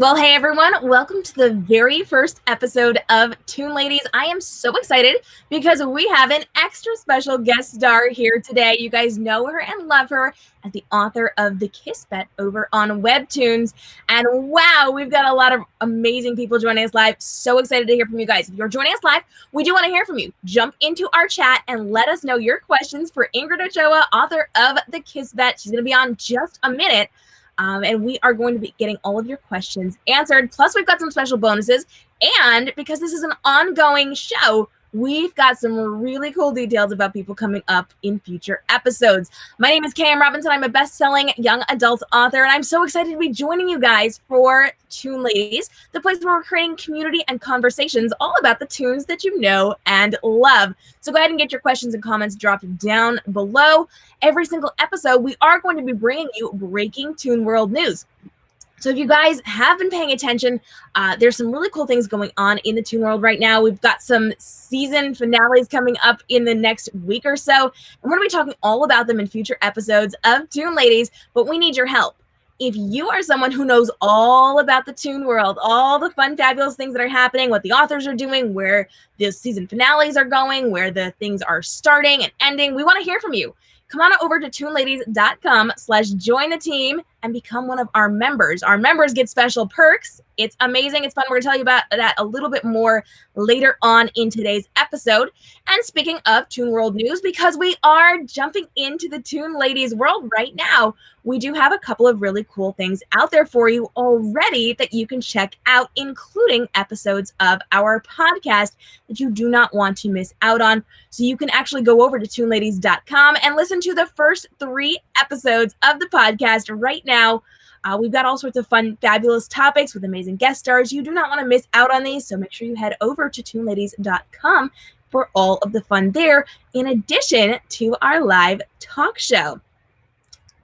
Well, hey everyone, welcome to the very first episode of Toon Ladies. I am so excited because we have an extra special guest star here today. You guys know her and love her as the author of The Kiss Bet over on Webtoons. And wow, we've got a lot of amazing people joining us live. So excited to hear from you guys. If you're joining us live, we do want to hear from you. Jump into our chat and let us know your questions for Ingrid Ochoa, author of The Kiss Bet. She's going to be on just a minute. And we are going to be getting all of your questions answered. Plus, we've got some special bonuses. And because this is an ongoing show, we've got some really cool details about people coming up in future episodes. My name is Cam Robinson. I'm a best-selling young adult author, and I'm so excited to be joining you guys for Toon Ladies, the place where we're creating community and conversations all about the tunes that you know and love. So go ahead and get your questions and comments dropped down below. Every single episode, we are going to be bringing you breaking Toon World news. So if you guys have been paying attention, there's some really cool things going on in the Toon World right now. We've got some season finales coming up in the next week or so. And we're going to be talking all about them in future episodes of Toon Ladies, but we need your help. If you are someone who knows all about the Toon World, all the fun, fabulous things that are happening, what the authors are doing, where the season finales are going, where the things are starting and ending, we want to hear from you. Come on over to toonladies.com/join the team and become one of our members. Our members get special perks. It's amazing. It's fun. We're going to tell you about that a little bit more later on in today's episode. And speaking of Toon World news, because we are jumping into the Toon Ladies world right now, we do have a couple of really cool things out there for you already that you can check out, including episodes of our podcast that you do not want to miss out on. So you can actually go over to toonladies.com and listen to the first 3 episodes of the podcast right now. We've got all sorts of fun, fabulous topics with amazing guest stars. You do not want to miss out on these, so make sure you head over to toonladies.com for all of the fun there, in addition to our live talk show.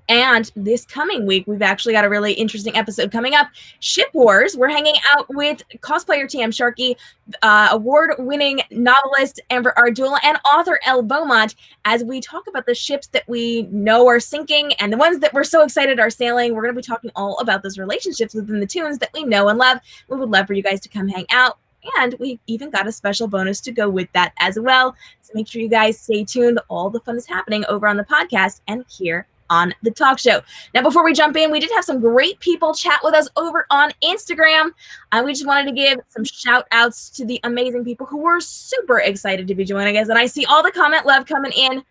And this coming week, we've actually got a really interesting episode coming up. Ship Wars. We're hanging out with cosplayer T.M. Sharkey, award-winning novelist Amber Ardula, and author Elle Beaumont as we talk about the ships that we know are sinking and the ones that we're so excited are sailing. We're going to be talking all about those relationships within the tunes that we know and love. We would love for you guys to come hang out. And we even got a special bonus to go with that as well. So make sure you guys stay tuned. All the fun is happening over on the podcast and here on the talk show. Now, before we jump in, we did have some great people chat with us over on Instagram. We just wanted to give some shout outs to the amazing people who were super excited to be joining us. And I see all the comment love coming in.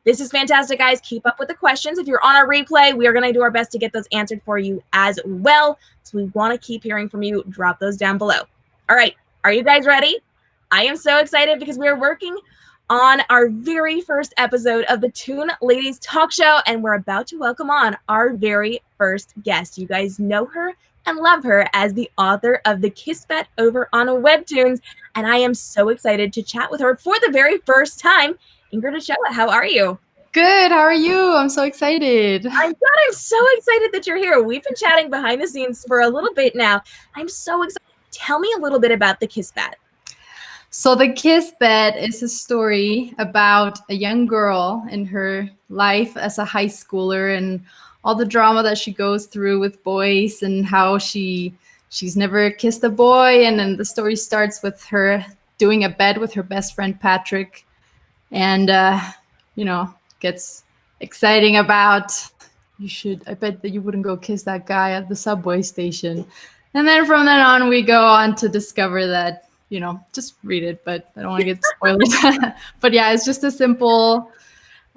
This is fantastic, guys. Keep up with the questions. If you're on our replay, we are going to do our best to get those answered for you as well. So we want to keep hearing from you. Drop those down below. All right. Are you guys ready? I am so excited because we are working on our very first episode of the Toon Ladies Talk Show, and we're about to welcome on our very first guest. You guys know her and love her as the author of The Kiss Bet over on Webtoons, and I am so excited to chat with her for the very first time. Ingrid Ochoa, how are you? Good. How are you? I'm so excited. I'm so excited that you're here. We've been chatting behind the scenes for a little bit now. I'm so excited. Tell me a little bit about The Kiss Bet. So The Kiss Bet is a story about a young girl in her life as a high schooler and all the drama that she goes through with boys and how she's never kissed a boy. And then the story starts with her doing a bet with her best friend, Patrick. And, gets exciting about, I bet that you wouldn't go kiss that guy at the subway station. And then from then on, we go on to discover that, just read it, but I don't want to get spoiled. But yeah, it's just a simple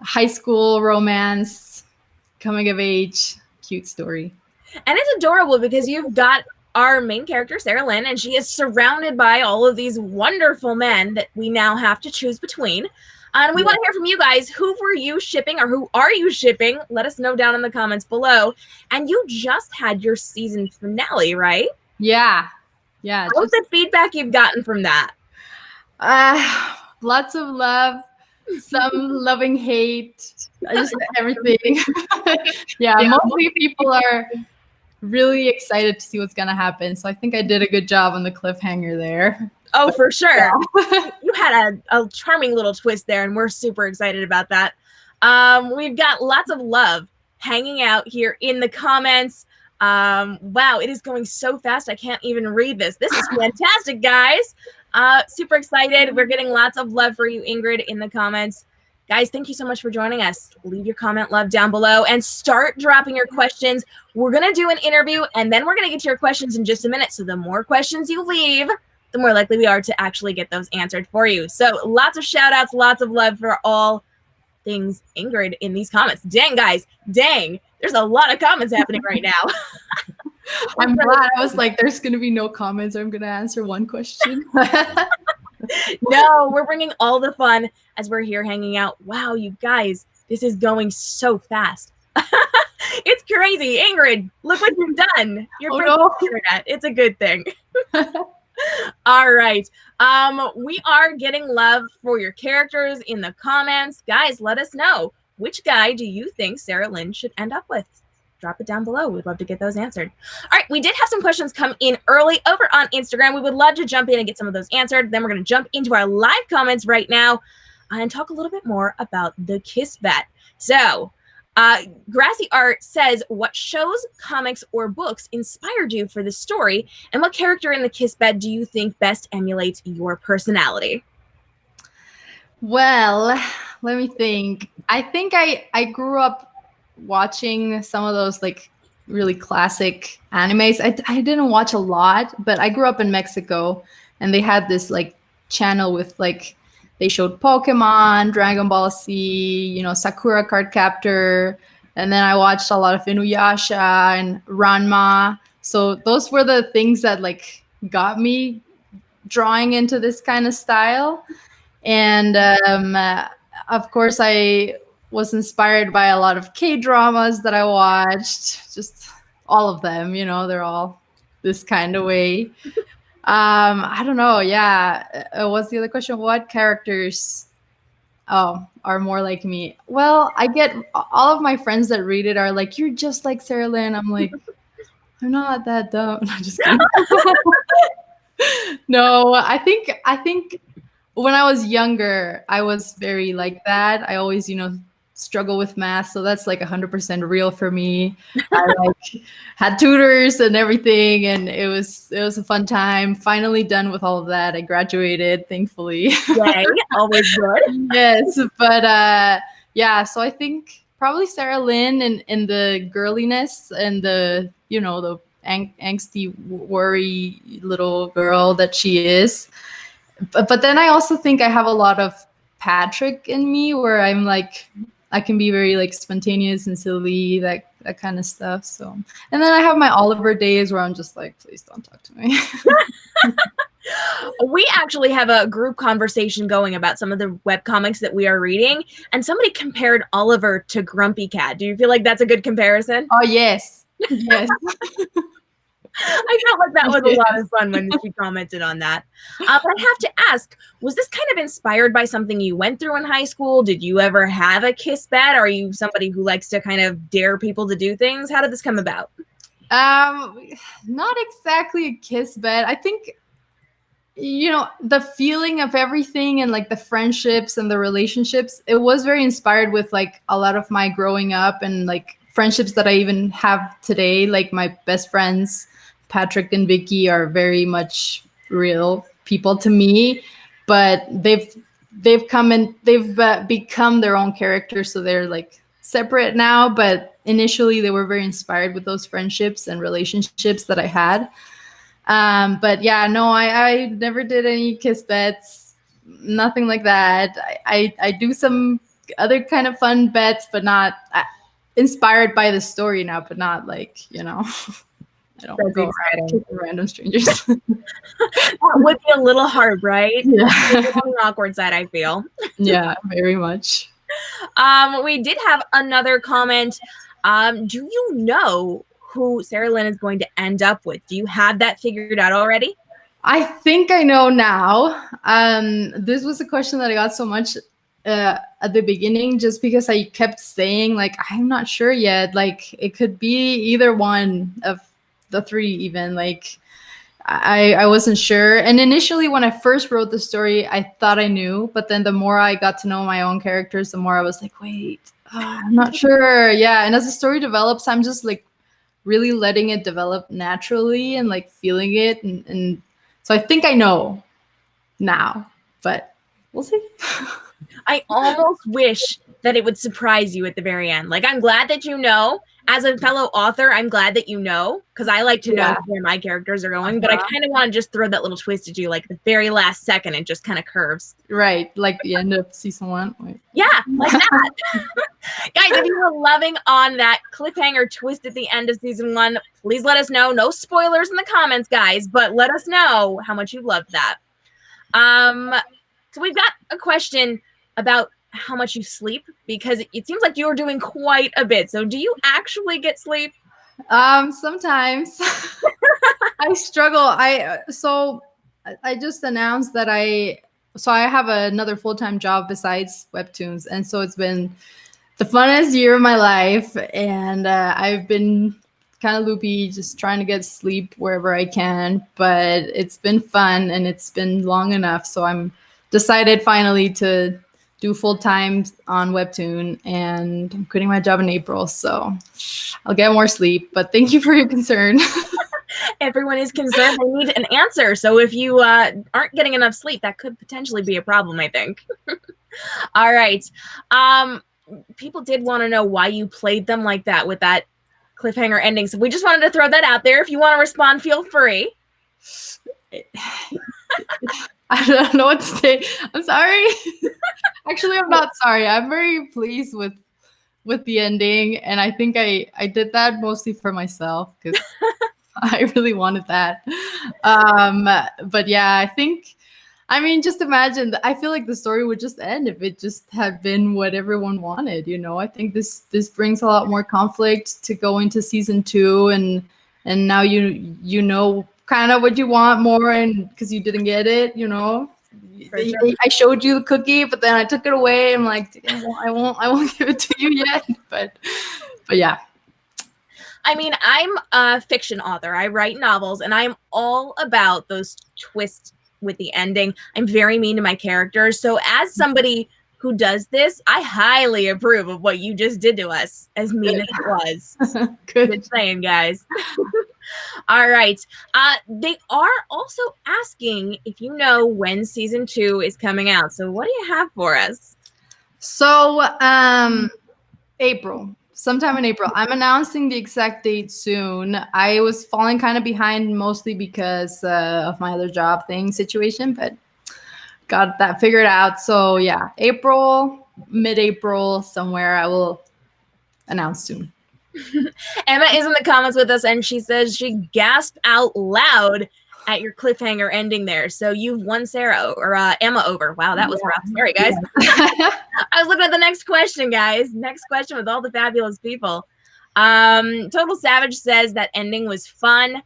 high school romance, coming of age, cute story. And it's adorable because you've got our main character, Sara Lynn, and she is surrounded by all of these wonderful men that we now have to choose between. And we want to hear from you guys. Who were you shipping or who are you shipping? Let us know down in the comments below. And you just had your season finale, right? Yeah. What's the feedback you've gotten from that? Lots of love, some loving hate, just everything. Mostly people are really excited to see what's going to happen. So I think I did a good job on the cliffhanger there. Oh, for sure. Yeah. You had a charming little twist there, and we're super excited about that. We've got lots of love hanging out here in the comments. Wow, it is going so fast. I can't even read this. This is fantastic, guys. Super excited. We're getting lots of love for you, Ingrid, in the comments. Guys, thank you so much for joining us. Leave your comment love down below and start dropping your questions. We're going to do an interview, and then we're going to get to your questions in just a minute. So the more questions you leave, the more likely we are to actually get those answered for you. So lots of shout outs, lots of love for all things Ingrid in these comments. Dang, guys. Dang. There's a lot of comments happening right now. I'm glad. I was like, there's going to be no comments. I'm going to answer one question. No, we're bringing all the fun as we're here hanging out. Wow, you guys, this is going so fast. It's crazy. Ingrid, look what you've done. You're internet. It's a good thing. All right. We are getting love for your characters in the comments. Guys, let us know. Which guy do you think Sara Lynn should end up with? Drop it down below. We'd love to get those answered. All right, we did have some questions come in early over on Instagram. We would love to jump in and get some of those answered. Then we're going to jump into our live comments right now and talk a little bit more about the Kiss Bet. So, Grassy Art says, what shows, comics, or books inspired you for this story? And what character in the Kiss Bet do you think best emulates your personality? Well, let me think. I think I grew up watching some of those like really classic animes. I didn't watch a lot, but I grew up in Mexico, and they had this like channel with like, they showed Pokemon, Dragon Ball Z, Sakura Card Captor, and then I watched a lot of Inuyasha and Ranma. So those were the things that like got me drawing into this kind of style. And of course, I was inspired by a lot of K-dramas that I watched, just all of them, they're all this kind of way. I don't know. Yeah. What's the other question? What characters are more like me? Well, I get all of my friends that read it are like, you're just like Sara Lynn. I'm like, I'm not that dumb. I'm just kidding. No, I think when I was younger, I was very like that. I always, struggle with math, so that's like 100% real for me. I like had tutors and everything, and it was a fun time. Finally done with all of that. I graduated, thankfully. Yay, always good. Yes, but yeah, so I think probably Sara Lynn in the girliness and the the angsty, worry little girl that she is. But then I also think I have a lot of Patrick in me, where I'm like, I can be very like spontaneous and silly, that kind of stuff. So, and then I have my Oliver days where I'm just like, please don't talk to me. We actually have a group conversation going about some of the webcomics that we are reading, and somebody compared Oliver to Grumpy Cat. Do you feel like that's a good comparison? Oh, yes. Yes. I felt like that was a lot of fun when she commented on that. But I have to ask, was this kind of inspired by something you went through in high school? Did you ever have a Kiss Bet? Are you somebody who likes to kind of dare people to do things? How did this come about? Not exactly a Kiss Bet. I think, the feeling of everything and like the friendships and the relationships, it was very inspired with like a lot of my growing up and like friendships that I even have today. Like my best friends, Patrick and Vicky, are very much real people to me, but they've come and they've become their own characters. So they're like separate now, but initially they were very inspired with those friendships and relationships that I had. But yeah, no, I never did any Kiss Bets, nothing like that. I do some other kind of fun bets, but not inspired by the story now, but not like, I don't That's go exciting. around random strangers. That would be a little hard, right? Yeah. On the awkward side, I feel. Yeah, very much. We did have another comment. Do you know who Sara Lynn is going to end up with? Do you have that figured out already? I think I know now. This was a question that I got so much at the beginning, just because I kept saying like, I'm not sure yet. Like it could be either one of the three, even. Like I wasn't sure. And initially when I first wrote the story, I thought I knew, but then the more I got to know my own characters, the more I was like, wait, I'm not sure. Yeah. And as the story develops, I'm just like really letting it develop naturally and like feeling it. And so I think I know now, but we'll see. I almost wish that it would surprise you at the very end. Like, I'm glad that you know. As a fellow author, I'm glad that you know, because I like to know where my characters are going, but I kind of want to just throw that little twist at you, like the very last second, it just kind of curves. Right, like the end of season 1. Wait. Yeah, like that. Guys, if you were loving on that cliffhanger twist at the end of season 1, please let us know. No spoilers in the comments, guys, but let us know how much you loved that. So we've got a question about how much you sleep, because it seems like you're doing quite a bit. So do you actually get sleep? Sometimes. I struggle. I just announced that I have another full-time job besides Webtoons, and so it's been the funnest year of my life, and I've been kind of loopy, just trying to get sleep wherever I can, but it's been fun and it's been long enough, so I'm decided finally to do full-time on Webtoon, and I'm quitting my job in April, so I'll get more sleep, but thank you for your concern. Everyone is concerned. They need an answer. So if you aren't getting enough sleep, that could potentially be a problem, I think. All right. People did want to know why you played them like that with that cliffhanger ending. So we just wanted to throw that out there. If you want to respond, feel free. I don't know what to say. I'm sorry. Actually, I'm not sorry. I'm very pleased with the ending, and I think I did that mostly for myself because I really wanted that. But yeah, just imagine that. I feel like the story would just end if it just had been what everyone wanted. I think this brings a lot more conflict to go into season 2, and now you know kind of what you want more, and because you didn't get it, Sure. I showed you the cookie, but then I took it away. I'm like, I won't give it to you yet. But yeah. I mean, I'm a fiction author. I write novels, and I'm all about those twists with the ending. I'm very mean to my characters. So as somebody who does this, I highly approve of what you just did to us, as mean as it was. Good saying, guys. All right. They are also asking if you know when season 2 is coming out. So what do you have for us? So, April. Sometime in April. I'm announcing the exact date soon. I was falling kind of behind mostly because of my other job situation, but got that figured out. So yeah, April, mid-April, somewhere. I will announce soon. Emma is in the comments with us, and she says she gasped out loud at your cliffhanger ending there. So you've won Sara or Emma over. Wow, that was rough. Sorry, guys. I was looking at the next question, guys. Next question with all the fabulous people. Total Savage says that ending was fun.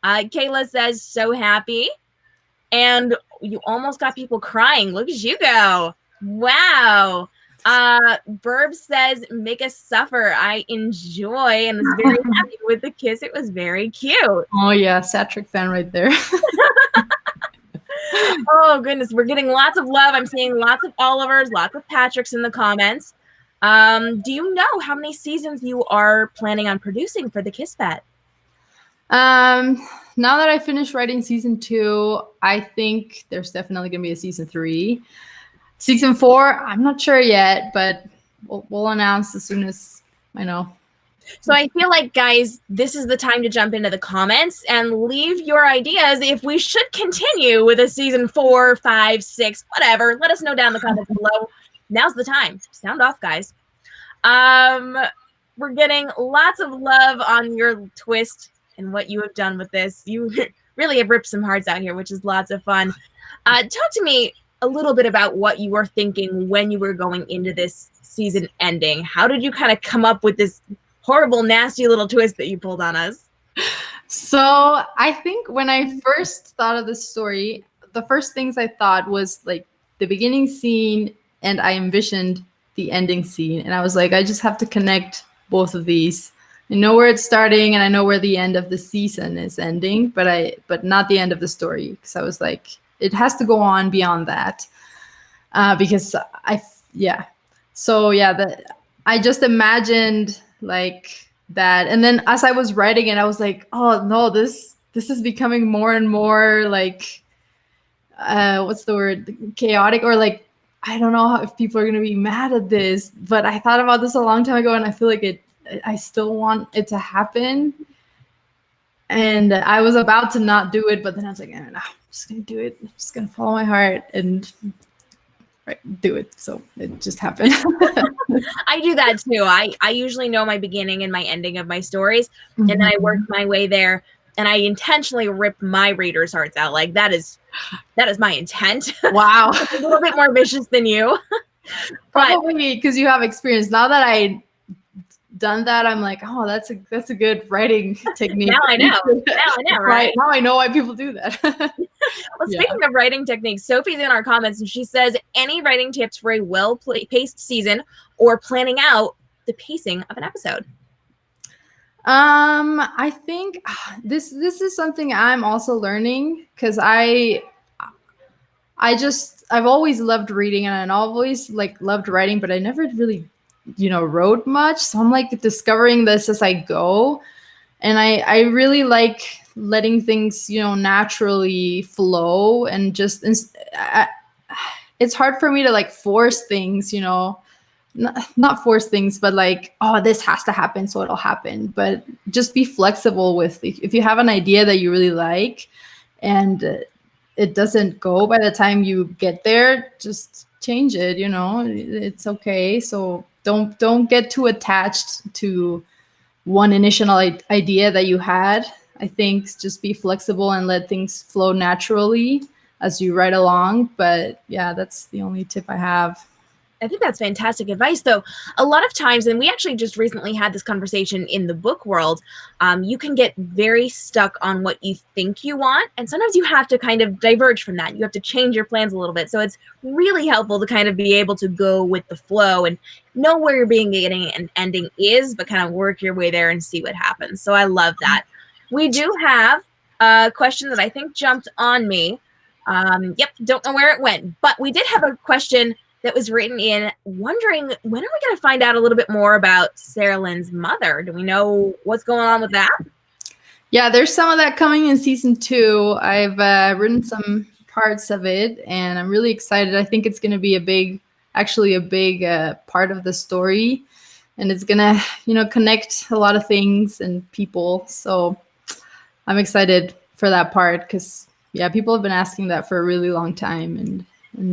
Kayla says so happy. And you almost got people crying. Look at you go. Wow. Burb says, make us suffer. I enjoy and was very happy with the kiss. It was very cute. Oh yeah, Satric fan right there. Oh goodness, we're getting lots of love. I'm seeing lots of Olivers, lots of Patricks in the comments. Do you know how many seasons you are planning on producing for the Kiss Bet? Now that I finished writing season 2, I think there's definitely gonna be a season 3. Season 4, I'm not sure yet, but we'll announce as soon as I know. So I feel like, guys, this is the time to jump into the comments and leave your ideas if we should continue with a season 4, 5, 6, whatever. Let us know down in the comments below. Now's the time. Sound off, guys. We're getting lots of love on your twist and what you have done with this. You really have ripped some hearts out here, which is lots of fun. Talk to me a little bit about what you were thinking when you were going into this season ending. How did you kind of come up with this horrible, nasty little twist that you pulled on us? So I think when I first thought of this story, the first things I thought was like the beginning scene, and I envisioned the ending scene. And I was like, I just have to connect both of these. I know where it's starting and I know where the end of the season is ending, but not the end of the story. Because I was like, it has to go on beyond that. Because I just imagined like that. And then as I was writing it, I was like, oh no, this is becoming more and more like, what's the word? Chaotic, or like, I don't know if people are going to be mad at this, but I thought about this a long time ago and I feel like I still want it to happen. And I was about to not do it, but then I was like, no, I'm just going to do it. I'm just going to follow my heart and do it. So it just happened. I do that too. I usually know my beginning and my ending of my stories, and then I work my way there, and I intentionally rip my readers' hearts out. Like that is my intent. Wow. A little bit more vicious than you. Probably because you have experience. Now that I done that, I'm like, oh, that's a good writing technique. Now I know, right? Now I know why people do that. Well, speaking of writing techniques, Sophie's in our comments and she says, any writing tips for a well-paced season or planning out the pacing of an episode? I think this is something I'm also learning, because I've always loved reading and I always like loved writing, but I never really wrote much. So I'm like discovering this as I go. And I really like letting things, naturally flow, and just, it's hard for me to like force things, not force things, but like, oh, this has to happen, so it'll happen. But just be flexible with, if you have an idea that you really like and it doesn't go by the time you get there, just change it, it's okay. So don't get too attached to one initial idea that you had. I think just be flexible and let things flow naturally as you write along. But yeah, that's the only tip I have. I think that's fantastic advice, though. A lot of times, and we actually just recently had this conversation in the book world, you can get very stuck on what you think you want. And sometimes you have to kind of diverge from that. You have to change your plans a little bit. So it's really helpful to kind of be able to go with the flow and know where your beginning and ending is, but kind of work your way there and see what happens. So I love that. We do have a question that I think jumped on me. Don't know where it went, but we did have a question that was written in, wondering, when are we going to find out a little bit more about Sarah Lynn's mother? Do we know what's going on with that? Yeah, there's some of that coming in season 2. I've written some parts of it, and I'm really excited. I think it's going to be a big part of the story, and it's going to, connect a lot of things and people. So I'm excited for that part, because, yeah, people have been asking that for a really long time, and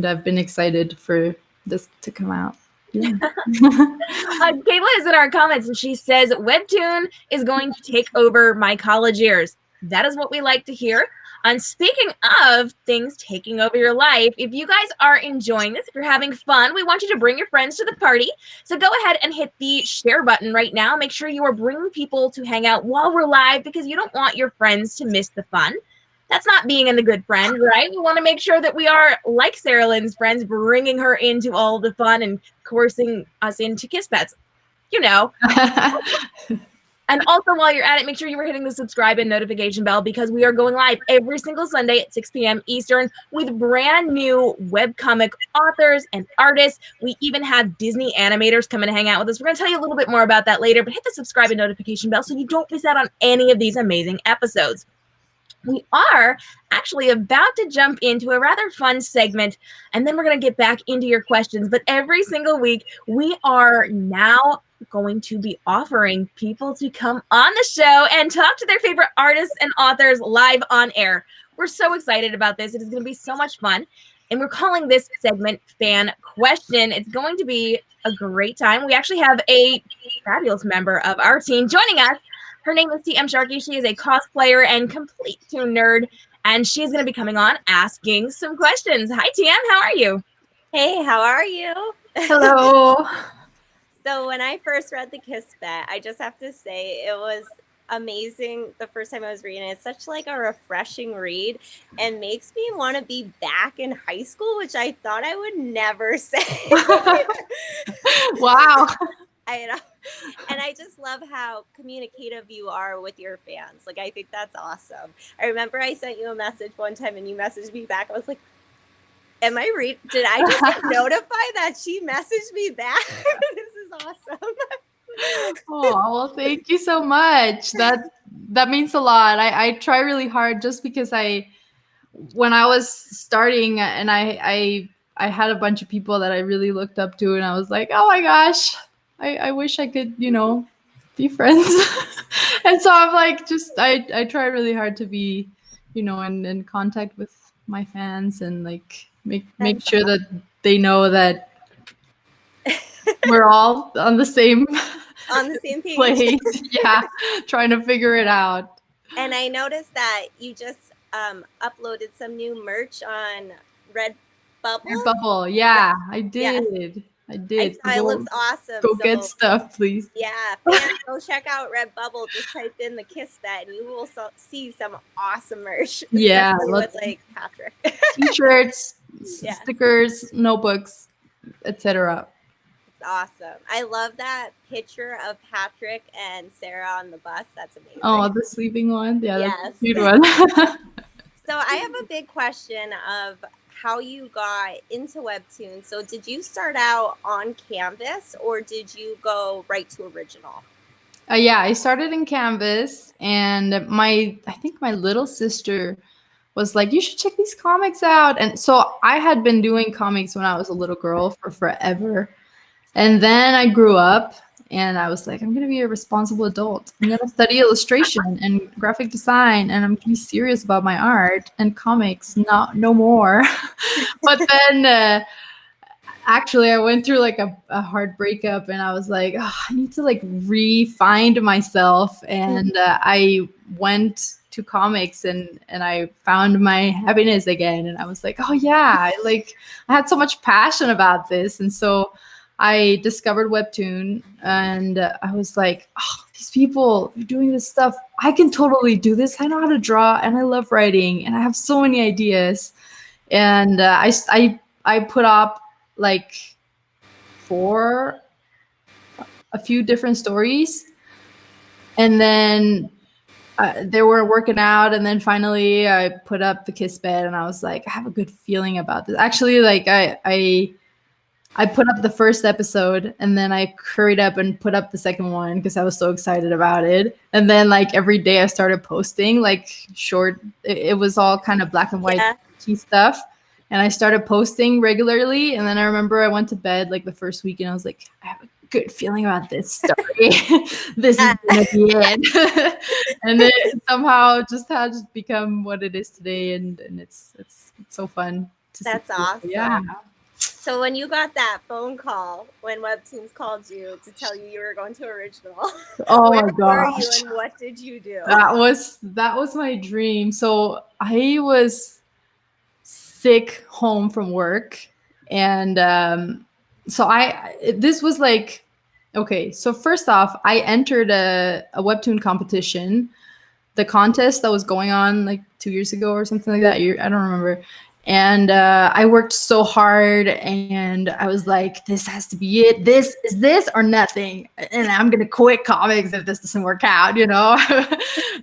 I've been excited for this to come out. Yeah. Kayla is in our comments and she says, Webtoon is going to take over my college years. That is what we like to hear. And speaking of things taking over your life, if you guys are enjoying this, if you're having fun, we want you to bring your friends to the party. So go ahead and hit the share button right now. Make sure you are bringing people to hang out while we're live, because you don't want your friends to miss the fun. That's not being a good friend, right? We want to make sure that we are like Sarah Lynn's friends, bringing her into all the fun and coercing us into kiss bets. And also, while you're at it, make sure you are hitting the subscribe and notification bell, because we are going live every single Sunday at 6 p.m. Eastern with brand new webcomic authors and artists. We even have Disney animators coming to hang out with us. We're going to tell you a little bit more about that later, but hit the subscribe and notification bell so you don't miss out on any of these amazing episodes. We are actually about to jump into a rather fun segment, and then we're going to get back into your questions. But every single week, we are now going to be offering people to come on the show and talk to their favorite artists and authors live on air. We're so excited about this. It is going to be so much fun. And we're calling this segment Fan Question. It's going to be a great time. We actually have a fabulous member of our team joining us. Her name is TM Sharkey. She is a cosplayer and complete Toon nerd, and she's going to be coming on asking some questions. Hi, TM. How are you? Hey, how are you? Hello. So when I first read The Kiss Bet, I just have to say it was amazing the first time I was reading it. It's such like a refreshing read and makes me want to be back in high school, which I thought I would never say. Wow. I know. And I just love how communicative you are with your fans. Like, I think that's awesome. I remember I sent you a message one time and you messaged me back. I was like, did I just get notify that she messaged me back? This is awesome. Oh, well, thank you so much. That means a lot. I try really hard just because when I was starting and I had a bunch of people that I really looked up to, and I was like, oh my gosh, I wish I could, be friends. And so I'm like, I try really hard to be, in contact with my fans and like make sure that they know that we're all on the same page. place. Yeah, trying to figure it out. And I noticed that you just uploaded some new merch on Redbubble. Bubble, yeah, I Yes. did. I did. I saw it looks awesome. Go get stuff, please. Yeah, fans, go check out Redbubble. Just type in the Kiss Bet, and you will see some awesome merch. Yeah, with like Patrick. T-shirts, stickers, notebooks, etc. It's awesome. I love that picture of Patrick and Sara on the bus. That's amazing. Oh, the sleeping one. Yeah, yes. That's a cute one. So I have a big question of how you got into Webtoon. So did you start out on Canvas or did you go right to original? Yeah, I started in Canvas, and I think my little sister was like, you should check these comics out. And so I had been doing comics when I was a little girl for forever. And then I grew up and I was like, I'm going to be a responsible adult. I'm going to study illustration and graphic design, and I'm going to be serious about my art and comics, no more. But then actually I went through like a hard breakup, and I was like, oh, I need to like re-find myself. And I went to comics and I found my happiness again. And I was like, oh yeah, I had so much passion about this. And so I discovered Webtoon, and I was like, oh, these people are doing this stuff. I can totally do this. I know how to draw, and I love writing, and I have so many ideas. And I put up like a few different stories, and then they were working out, and then finally I put up the Kiss Bet, and I was like, I have a good feeling about this. Actually, like I put up the first episode, and then I hurried up and put up the second one because I was so excited about it. And then like every day I started posting like short. It was all kind of black and white key stuff. And I started posting regularly. And then I remember I went to bed like the first week, and I was like, I have a good feeling about this story. This is gonna be it. And it somehow just has become what it is today. And it's so fun to see. That's awesome. Yeah. So when you got that phone call when Webtoons called you to tell you were going to original, oh where my gosh, were you and what did you do? That was my dream. So I was sick home from work, and so this was like, okay. So first off, I entered a Webtoon competition, the contest that was going on like 2 years ago or something like that. I don't remember. And I worked so hard, and I was like, this has to be it. This is this or nothing. And I'm going to quit comics if this doesn't work out,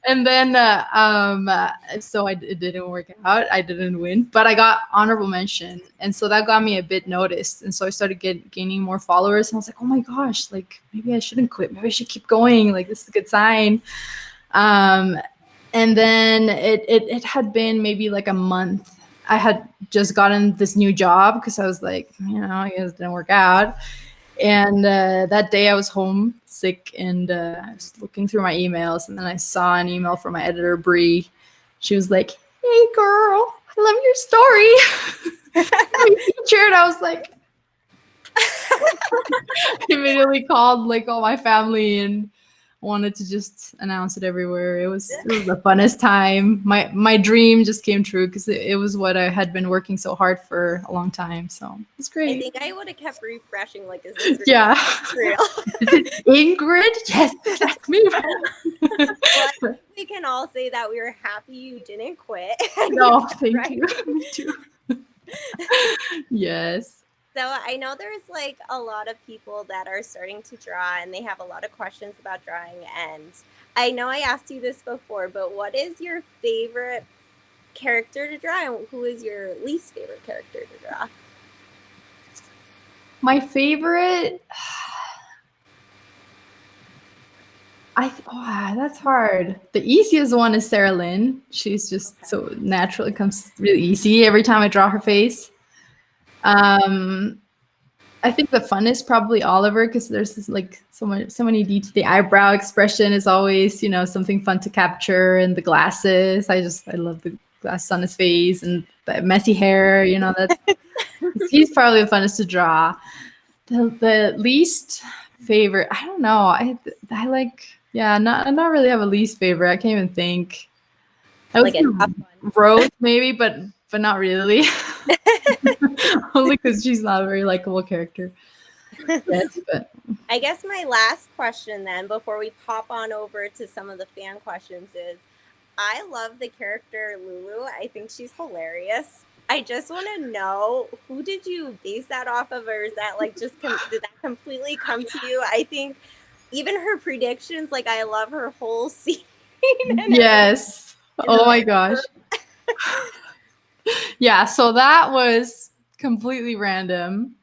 And then, so it didn't work out. I didn't win, but I got honorable mention. And so that got me a bit noticed. And so I started gaining more followers. And I was like, oh my gosh, like maybe I shouldn't quit. Maybe I should keep going. Like this is a good sign. And then it had been maybe like a month. I had just gotten this new job because I was like, I guess it didn't work out. And that day I was home sick, and I was looking through my emails, and then I saw an email from my editor, Bree. She was like, hey girl, I love your story. I featured. I was like, I immediately called like all my family and wanted to just announce it everywhere. It was the funnest time. My dream just came true because it was what I had been working so hard for a long time. So it's great. I think I would have kept refreshing, like, is this real? Is it Ingrid? Yes, that's me. Well, we can all say that we were happy you didn't quit. No, thank you. Me too. Yes. So I know there's like a lot of people that are starting to draw, and they have a lot of questions about drawing. And I know I asked you this before, but what is your favorite character to draw, and who is your least favorite character to draw? My favorite, That's hard. The easiest one is Sarah Lynn. She's just so natural. It comes really easy every time I draw her face. I think the fun is probably Oliver because there's this, like so many details. The eyebrow expression is always, something fun to capture, and the glasses. I love the glasses on his face and the messy hair. He's probably the funnest to draw. The least favorite, I don't know. I like, not really have a least favorite. I can't even think. I would Like a tough one. Rose maybe, but not really. Only because she's not a very likable character. Yes, but I guess my last question then, before we pop on over to some of the fan questions, is I love the character Lulu. I think she's hilarious. I just want to know, who did you base that off of, or is that like just did that completely come to you? I think even her predictions, like I love her whole scene. Yes. Oh my gosh. Yeah, so that was completely random.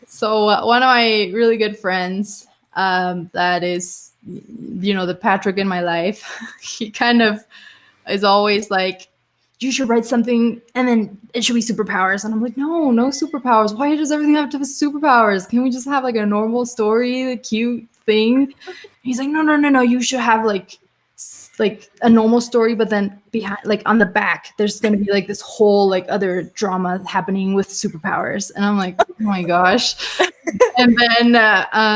So one of my really good friends, that is, the Patrick in my life, he kind of is always like, you should write something and then it should be superpowers. And I'm like, no superpowers. Why does everything have to have superpowers? Can we just have like a normal story, a cute thing? And he's like, no. You should have like a normal story, but then behind, like on the back, there's going to be like this whole like other drama happening with superpowers. And I'm like, oh my gosh. And then,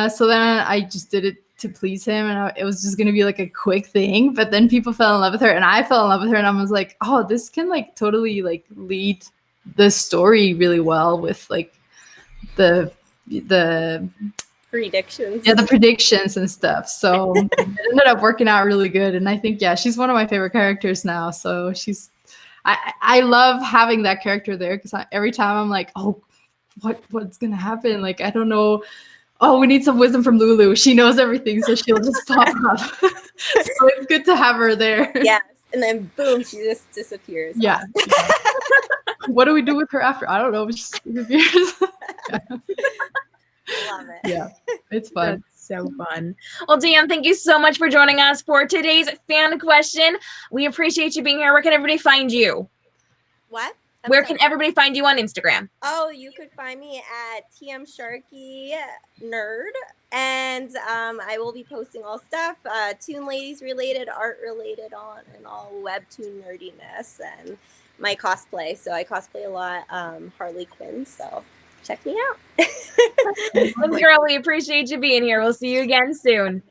so then I just did it to please him, and it was just going to be like a quick thing, but then people fell in love with her and I fell in love with her, and I was like, oh, this can like totally like lead the story really well with like the predictions. Yeah, the predictions and stuff. So it ended up working out really good. And I think, she's one of my favorite characters now. So I love having that character there because every time I'm like, oh, what's going to happen? Like, I don't know. Oh, we need some wisdom from Lulu. She knows everything, so she'll just pop up. So it's good to have her there. Yes. And then boom, she just disappears. Yeah. What do we do with her after? I don't know. She just disappears. Love it. Yeah, it's fun. That's so fun. Well, Deanne, thank you so much for joining us for today's fan question. We appreciate you being here. Where can everybody find you? What? Where can everybody find you on Instagram? Oh, you could find me at TM Sharky Nerd, and I will be posting all stuff, Toon Ladies related, art related, and all Webtoon nerdiness, and my cosplay. So I cosplay a lot, Harley Quinn. So check me out. Girl, we appreciate you being here. We'll see you again soon.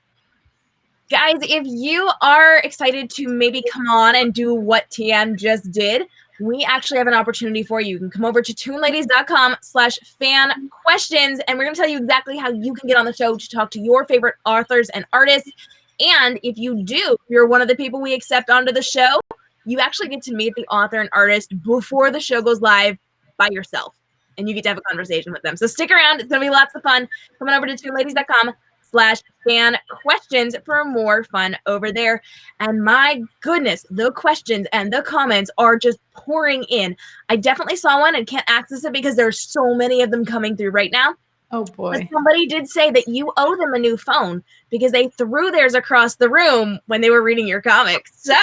Guys, if you are excited to maybe come on and do what TM just did, we actually have an opportunity for you. You can come over to toonladies.com/fan questions, and we're going to tell you exactly how you can get on the show to talk to your favorite authors and artists. And if you're one of the people we accept onto the show, you actually get to meet the author and artist before the show goes live by yourself, and you get to have a conversation with them. So stick around. It's going to be lots of fun. Come on over to toonladies.com/fan questions for more fun over there. And my goodness, the questions and the comments are just pouring in. I definitely saw one and can't access it because there's so many of them coming through right now. Oh boy. But somebody did say that you owe them a new phone because they threw theirs across the room when they were reading your comics. So,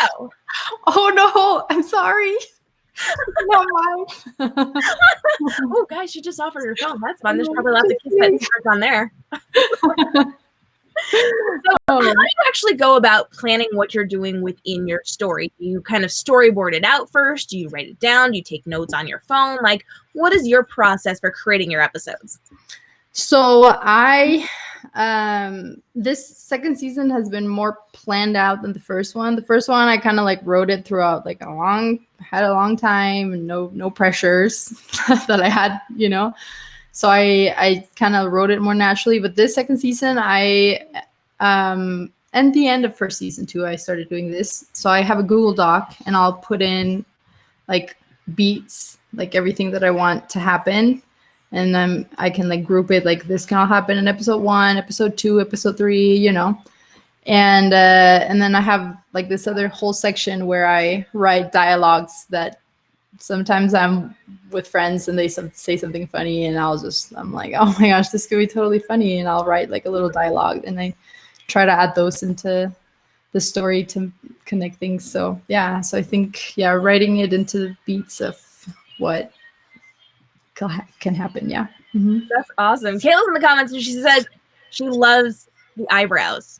oh no, I'm sorry. Not mine. Oh, guys, she just offered her phone. That's fun. There's probably lots of Kiss Bet cards on there. So how do you actually go about planning what you're doing within your story? Do you kind of storyboard it out first? Do you write it down? Do you take notes on your phone? Like, what is your process for creating your episodes? So this second season has been more planned out than the first one. The first one I kind of like wrote it throughout like a long time and no pressures that I had, So I kind of wrote it more naturally. But this second season, and the end of first season too, I started doing this. So I have a Google Doc and I'll put in like beats, like everything that I want to happen. And then I can like group it, like this can all happen in episode 1, episode 2, episode 3, And then I have like this other whole section where I write dialogues that sometimes I'm with friends and they say something funny and I'm like, oh my gosh, this could be totally funny. And I'll write like a little dialogue and I try to add those into the story to connect things. So yeah, so I think writing it into the beats of what can happen. Yeah. Mm-hmm. That's awesome. Kayla's in the comments and she says she loves the eyebrows.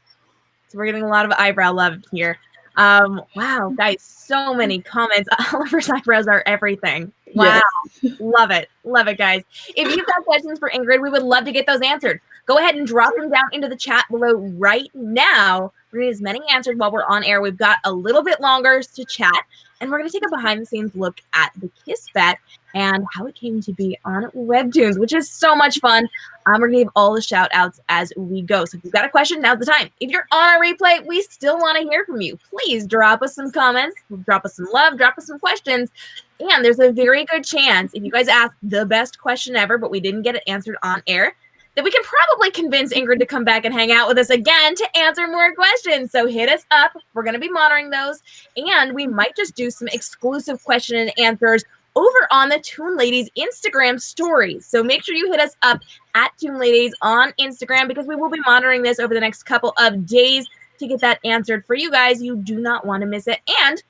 So we're getting a lot of eyebrow love here. Wow, guys, so many comments. Oliver's eyebrows are everything. Wow. Yes. Love it. Love it, guys. If you've got questions for Ingrid, we would love to get those answered. Go ahead and drop them down into the chat below right now. We're going to get as many answered while we're on air. We've got a little bit longer to chat, and we're going to take a behind-the-scenes look at the Kiss Bet and how it came to be on Webtoons, which is so much fun. We're going to give all the shout-outs as we go. So if you've got a question, now's the time. If you're on a replay, we still want to hear from you. Please drop us some comments, drop us some love, drop us some questions. And there's a very good chance, if you guys asked the best question ever, but we didn't get it answered on air, that we can probably convince Ingrid to come back and hang out with us again to answer more questions. So hit us up. We're going to be monitoring those. And we might just do some exclusive question and answers over on the Toon Ladies Instagram stories. So make sure you hit us up at Toon Ladies on Instagram, because we will be monitoring this over the next couple of days to get that answered for you guys. You do not want to miss it. And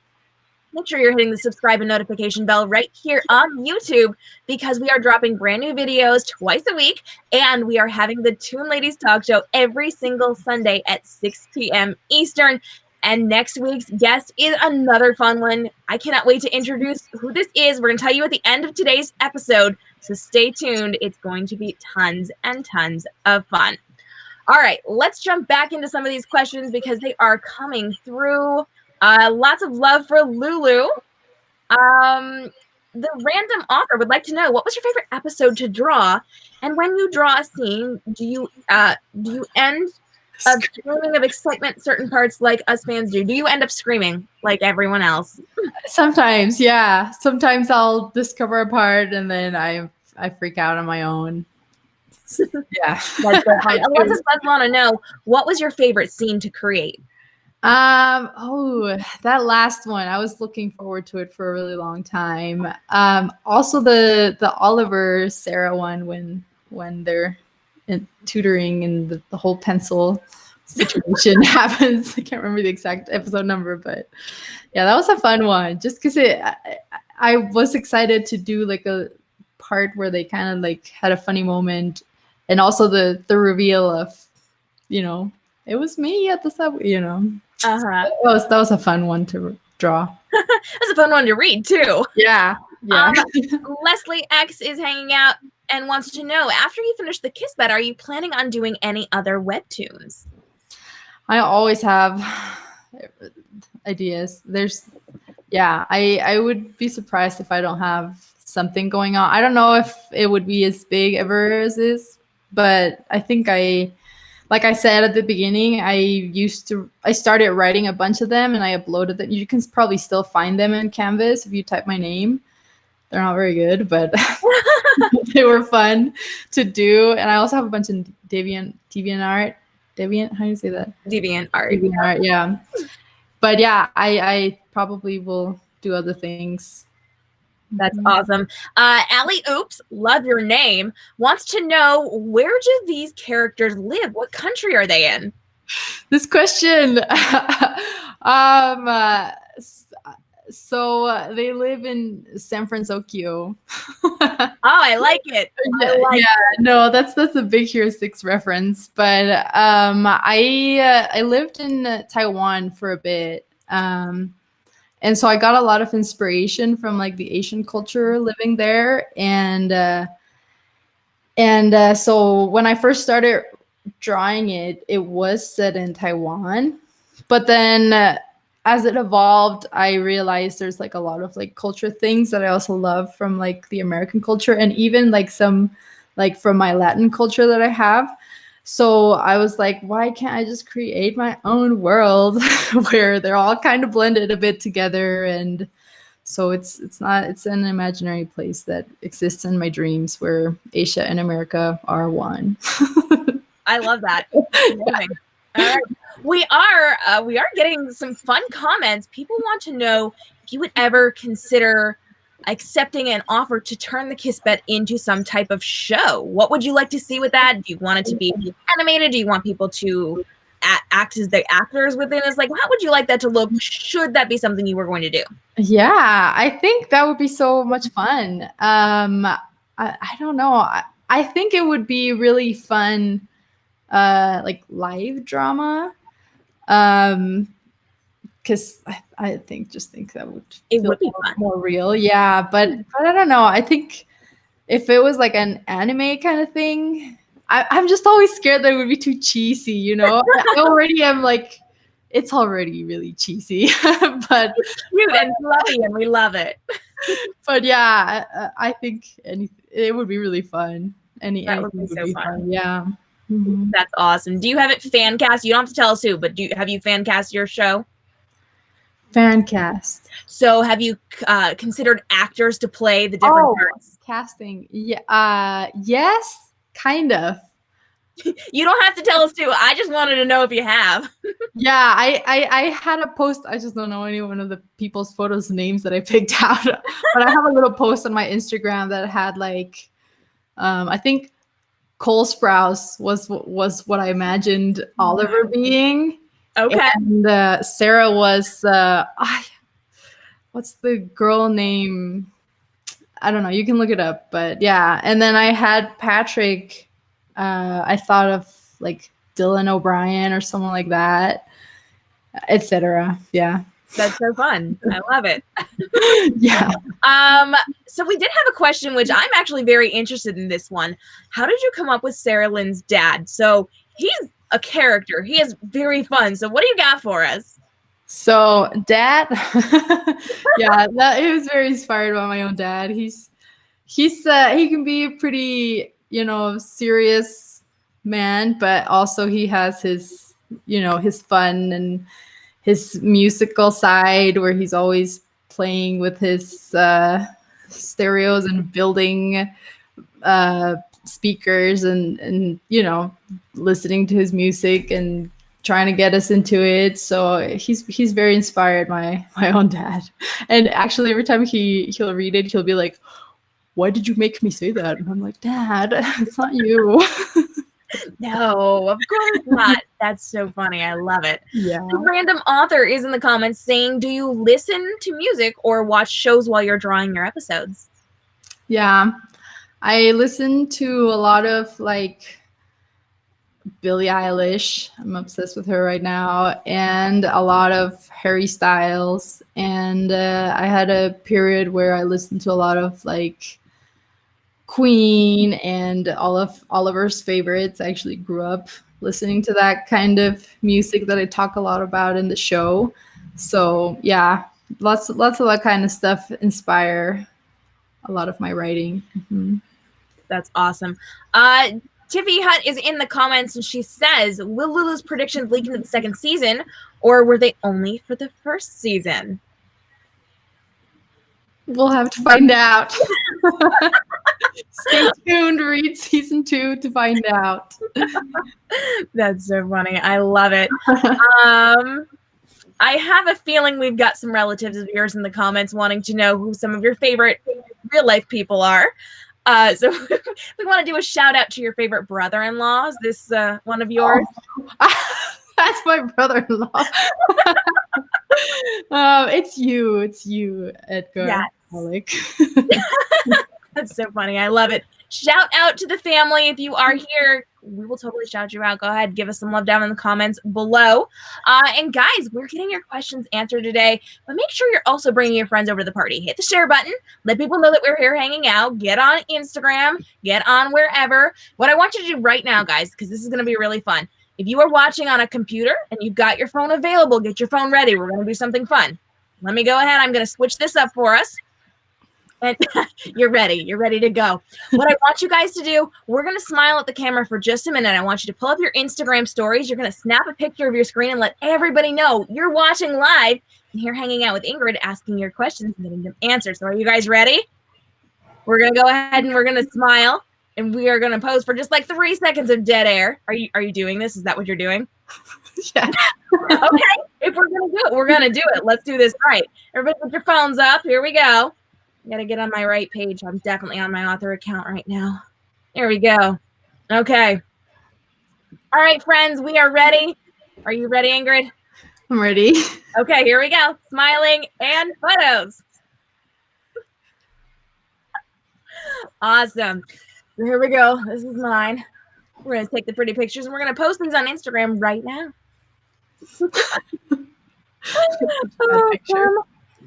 make sure you're hitting the subscribe and notification bell right here on YouTube, because we are dropping brand new videos twice a week, and we are having the Toon Ladies Talk Show every single Sunday at 6 p.m. Eastern. And next week's guest is another fun one. I cannot wait to introduce who this is. We're going to tell you at the end of today's episode, so stay tuned. It's going to be tons and tons of fun. All right, let's jump back into some of these questions because they are coming through. Lots of love for Lulu. The random author would like to know, what was your favorite episode to draw? And when you draw a scene, do you end up screaming of excitement certain parts like us fans do? Do you end up screaming like everyone else? Sometimes, yeah. Sometimes I'll discover a part and then I freak out on my own. Yeah. That's so fun. Alexis does want to know, what was your favorite scene to create? That last one, I was looking forward to it for a really long time. Also the Oliver Sara one when they're tutoring and the whole pencil situation happens. I can't remember the exact episode number, but yeah, that was a fun one. Just because I was excited to do like a part where they kind of like had a funny moment, and also the reveal of, it was me at the subway, That was a fun one to draw. That's a fun one to read too. Yeah. Leslie X is hanging out and wants to know, after you finish the Kiss Bet, are you planning on doing any other webtoons? I always have ideas. I would be surprised if I don't have something going on. I don't know if it would be as big ever as this, but I think like I said at the beginning, I started writing a bunch of them and I uploaded them. You can probably still find them in Canvas if you type my name. They're not very good, but they were fun to do. And I also have a bunch of Deviant art. Deviant, how do you say that? Deviant art. Deviant art, yeah. But yeah, I probably will do other things. That's awesome. Allie Oops, love your name, wants to know, where do these characters live? What country are they in? This question. So they live in San Francisco. Oh, I like it. No, that's a Big Hero 6 reference. But I lived in Taiwan for a bit. And so I got a lot of inspiration from like the Asian culture living there. And so when I first started drawing it, it was set in Taiwan. But then as it evolved, I realized there's like a lot of like culture things that I also love from like the American culture, and even like some like from my Latin culture that I have. So I was like, why can't I just create my own world where they're all kind of blended a bit together? And so it's an imaginary place that exists in my dreams where Asia and America are one. I love that. All right. We are getting some fun comments. People want to know if you would ever consider accepting an offer to turn the Kiss Bet into some type of show. What would you like to see with that? Do you want it to be animated? Do you want people to act as the actors within us? Like, how would you like that to look? Should that be something you were going to do? Yeah, I think that would be so much fun. I don't know. I think it would be really fun, like live drama. Because I think that would It feel would be fun. more real. Yeah, but I don't know. I think if it was like an anime kind of thing, I'm just always scared that it would be too cheesy, you know? I already am like, it's already really cheesy, but Cute and fluffy, and we love it. But yeah, I think it would be really fun. That would Anything be so fun. Yeah. Mhm. That's awesome. Do you have it fan cast? You don't have to tell us who, but have you fan cast your show? Fan cast. So have you considered actors to play the different parts? Casting. Yeah. Yes, kind of. You don't have to tell us too. I just wanted to know if you have. Yeah, I had a post. I just don't know any one of the people's photos names that I picked out, but I have a little post on my Instagram that had like, I think Cole Sprouse was what I imagined Oliver being. Okay. And Sara was what's the girl name? I don't know. You can look it up, but yeah. And then I had Patrick. I thought of like Dylan O'Brien or someone like that, etc. Yeah. That's so fun. I love it. Yeah. So we did have a question, which I'm actually very interested in this one. How did you come up with Sarah Lynn's dad? So he's a character. He is very fun. So what do you got for us? So dad, yeah, it was very inspired by my own dad. He can be a pretty, serious man, but also he has his, his fun and his musical side where he's always playing with his stereos and building speakers and listening to his music and trying to get us into it. So he's very inspired, my own dad. And actually every time he'll read it, he'll be like, "Why did you make me say that?" And I'm like, "Dad, it's not you." No, of course not. That's so funny. I love it. Yeah. The random author is in the comments saying, do you listen to music or watch shows while you're drawing your episodes? Yeah. I listen to a lot of like Billie Eilish. I'm obsessed with her right now. And a lot of Harry Styles. And I had a period where I listened to a lot of like Queen and all of Oliver's favorites. I actually grew up listening to that kind of music that I talk a lot about in the show. So yeah, lots of that kind of stuff inspire a lot of my writing. Mm-hmm. That's awesome. Tiffy Hutt is in the comments and she says, will Lulu's predictions leak into the second season or were they only for the first season? We'll have to find out. Stay tuned, read season 2 to find out. That's so funny. I love it. I have a feeling we've got some relatives of yours in the comments wanting to know who some of your favorite real life people are. So we want to do a shout out to your favorite brother-in-law. Is this one of yours? Oh. That's my brother-in-law. It's you, Edgar. Yes. That's so funny. I love it. Shout out to the family. If you are here, we will totally shout you out. Go ahead, give us some love down in the comments below. And guys, we're getting your questions answered today, but make sure you're also bringing your friends over to the party. Hit the share button. Let people know that we're here hanging out. Get on Instagram. Get on wherever. What I want you to do right now, guys, because this is going to be really fun. If you are watching on a computer and you've got your phone available, get your phone ready. We're going to do something fun. Let me go ahead. I'm going to switch this up for us. And you're ready. You're ready to go. What I want you guys to do, we're going to smile at the camera for just a minute. I want you to pull up your Instagram stories. You're going to snap a picture of your screen and let everybody know you're watching live and here hanging out with Ingrid, asking your questions and getting them answered. So are you guys ready? We're going to go ahead and we're going to smile and we are going to pose for just like 3 seconds of dead air. Are you doing this? Is that what you're doing? Yeah. Okay. If we're going to do it, we're going to do it. Let's do this right. Everybody put your phones up. Here we go. Gotta get on my right page. I'm definitely on my author account right now. There we go. Okay. All right, friends, we are ready. Are you ready, Ingrid? I'm ready. Okay, here we go. Smiling and photos. Awesome. Here we go. This is mine. We're going to take the pretty pictures and we're going to post these on Instagram right now. Come